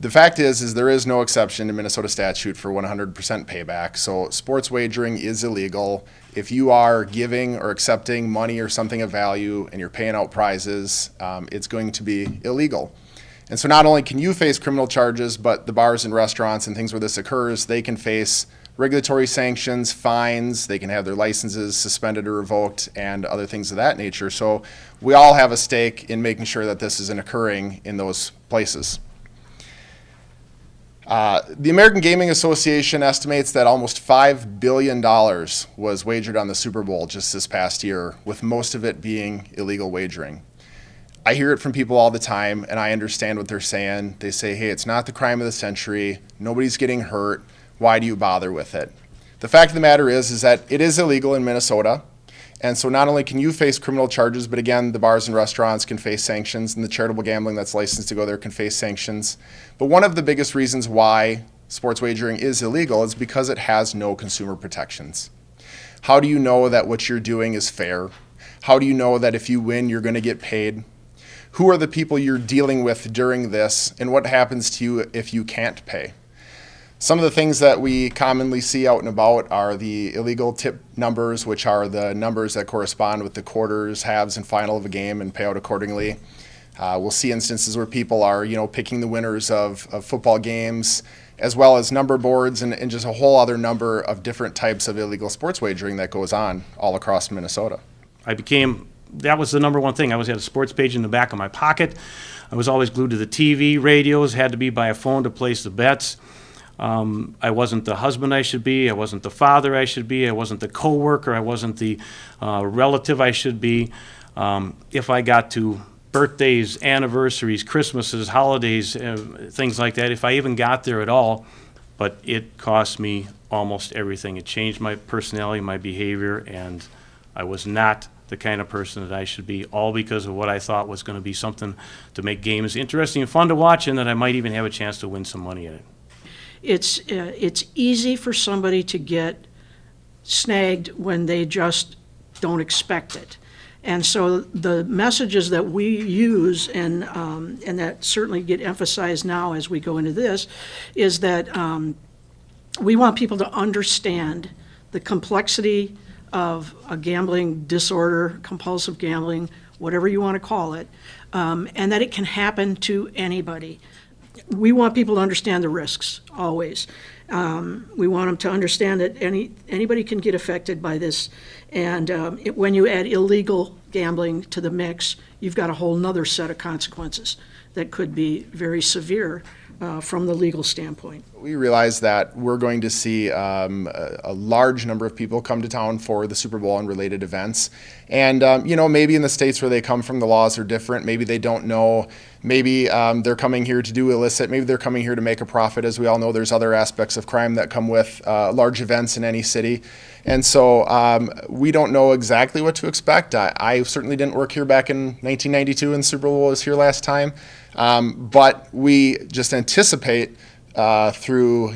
The fact is there is no exception to Minnesota statute for 100% payback. So sports wagering is illegal. If you are giving or accepting money or something of value and you're paying out prizes, it's going to be illegal. And so not only can you face criminal charges, but the bars and restaurants and things where this occurs, they can face regulatory sanctions, fines, they can have their licenses suspended or revoked, and other things of that nature. So we all have a stake in making sure that this isn't occurring in those places. The American Gaming Association estimates that almost $5 billion was wagered on the Super Bowl just this past year, with most of it being illegal wagering. I hear it from people all the time, and I understand what they're saying. They say, hey, it's not the crime of the century, nobody's getting hurt, why do you bother with it? The fact of the matter is that it is illegal in Minnesota, and so not only can you face criminal charges, but again, the bars and restaurants can face sanctions, and the charitable gambling that's licensed to go there can face sanctions. But one of the biggest reasons why sports wagering is illegal is because it has no consumer protections. How do you know that what you're doing is fair? How do you know that if you win, you're going to get paid? Who are the people you're dealing with during this, and what happens to you if you can't pay? Some of the things that we commonly see out and about are the illegal tip numbers, which are the numbers that correspond with the quarters, halves, and final of a game and pay out accordingly. We'll see instances where people are, picking the winners of football games, as well as number boards and just a whole other number of different types of illegal sports wagering that goes on all across Minnesota. That was the number one thing. I always had a sports page in the back of my pocket. I was always glued to the TV, radios, had to be by a phone to place the bets. I wasn't the husband I should be. I wasn't the father I should be. I wasn't the coworker. I wasn't the relative I should be. If I got to birthdays, anniversaries, Christmases, holidays, things like that, if I even got there at all, but it cost me almost everything. It changed my personality, my behavior, and I was not the kind of person that I should be, all because of what I thought was going to be something to make games interesting and fun to watch, and that I might even have a chance to win some money in it. It's easy for somebody to get snagged when they just don't expect it. And so the messages that we use and that certainly get emphasized now as we go into this is that we want people to understand the complexity of a gambling disorder, compulsive gambling, whatever you want to call it, and that it can happen to anybody. We want people to understand the risks, always. We want them to understand that anybody can get affected by this. And when you add illegal gambling to the mix, you've got a whole nother set of consequences that could be very severe from the legal standpoint. We realize that we're going to see a large number of people come to town for the Super Bowl and related events. And, maybe in the states where they come from, the laws are different. Maybe they don't know. Maybe they're coming here to do illicit. Maybe they're coming here to make a profit. As we all know, there's other aspects of crime that come with large events in any city. And so we don't know exactly what to expect. I certainly didn't work here back in 1992 and Super Bowl was here last time. But we just anticipate through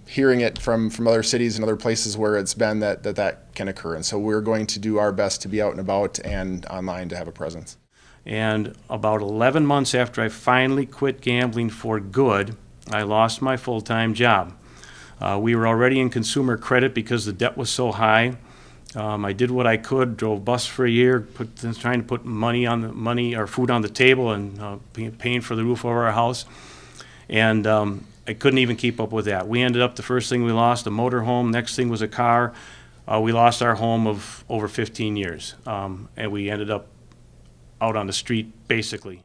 hearing it from other cities and other places where it's been that can occur. And so we're going to do our best to be out and about and online to have a presence. And about 11 months after I finally quit gambling for good, I lost my full-time job. We were already in consumer credit because the debt was so high. I did what I could, drove bus for a year, trying to put money or food on the table and paying for the roof over our house. And I couldn't even keep up with that. We ended up, the first thing we lost, a motor home. Next thing was a car. We lost our home of over 15 years. And we ended up out on the street, basically.